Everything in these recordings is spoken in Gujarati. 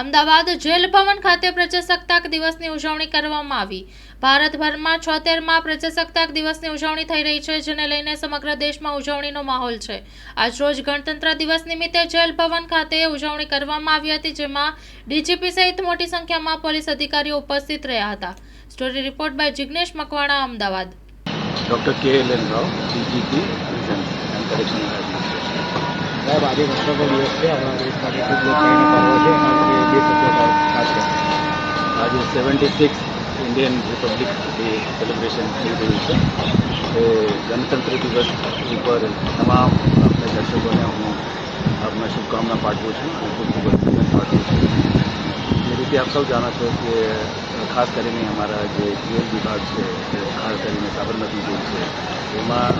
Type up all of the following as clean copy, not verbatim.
અમદાવાદ જેલ ભવન ખાતે પ્રજાસત્તાક દિવસની ઉજવણી કરવામાં આવી। ભારતભરમાં 76મા પ્રજાસત્તાક દિવસની ઉજવણી થઈ રહી છે, જેને લઈને સમગ્ર દેશમાં ઉજવણીનો માહોલ છે। આજરોજ ગણતંત્ર દિવસ નિમિત્તે જેલ ભવન ખાતે ઉજવણી કરવામાં આવી હતી, જેમાં ડીજીપી સહિત મોટી સંખ્યામાં પોલીસ અધિકારીઓ ઉપસ્થિત રહ્યા હતા। Story report by Jignesh Makwana, Ahmedabad. Doctor KLN Rao, DGP prison and correctional administration. साहब, आज गणतंत्र दिवस છે, આપણા દેશમાં કેટલું લોકશાહીનું પર્વ છે અને દેશભક્તિનો ખાસ છે। आज 76 इंडियन रिपब्लिक डे सेलिब्रेशन થઈ રહ્યું છે। એ ગણતંત્ર દિવસ ઉપર તમામ આપણે દર્શકોને હું આપના શુભકામના પાઠવું છું અને ખૂબ ખૂબ અભિનંદન પાઠવું છું। જે રીતે આપ સૌ જાણો છો કે ખાસ કરીને અમારા જે જેલ વિભાગ છે, ખાસ કરીને સાબરમતી જેલ છે, એમાં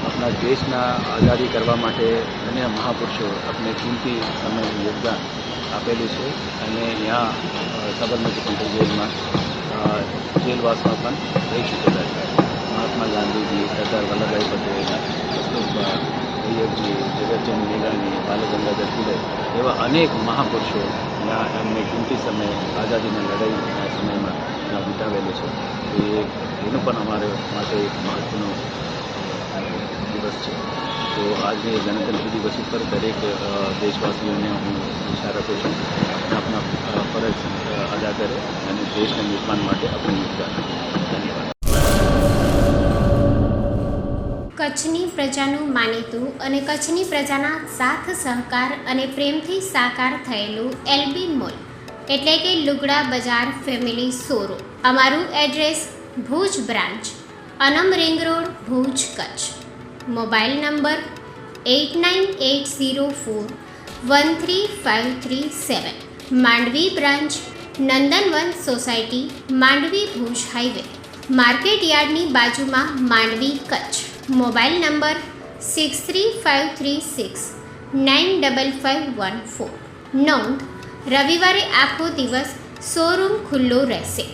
આપણા દેશના આઝાદી કરવા માટે અન્ય મહાપુરુષો આપણે કિંમતી સમય યોગદાન આપેલું છે અને ત્યાં સાબરમતી સેન્ટ્રલ જેલમાં જેલવાસમાં પણ રહી ચૂકેલા છે। મહાત્મા ગાંધીજી, સરદાર વલ્લભભાઈ પટેલ, કસ્તુરબા, સૈયદજી, ઝવેરચંદ મેઘાણી, બાલ ગંગાધર તિલક એવા અનેક મહાપુરુષો ત્યાં એમને કિંમતી સમય આઝાદીની લડાઈના સમયમાં ત્યાં વિતાવેલો છે। એનું પણ અમારે માટે એક મહત્વનો દિવસ છે। તો આજે ગણતંત્ર દિવસ ઉપર દરેક દેશવાસીઓને હું ઈચ્છા રાખું છું આપણા ફરજ અદા કરે અને દેશના નિર્માણ માટે આપણું યોગદાન આપે। ધન્યવાદ। કચ્છની પ્રજાનું માનીતું અને કચ્છની પ્રજાના સાથ સહકાર અને પ્રેમથી સાકાર થયેલું એલબી મોલ એટલે કે લુગડા બજાર ફેમિલી શોરૂમ। અમારું address Bhuj branch, Anam ring road, Bhuj, Kutch. Mobile number 8980413537। Mandvi branch, Nandanvan society, Mandvi, Bhuj highway, market યાર્ડની બાજુમાં, માંડવી, કચ્છ। Mobile number 6353695514। નોંધ: રવિવારે આખો દિવસ શોરૂમ ખુલ્લો રહેશે।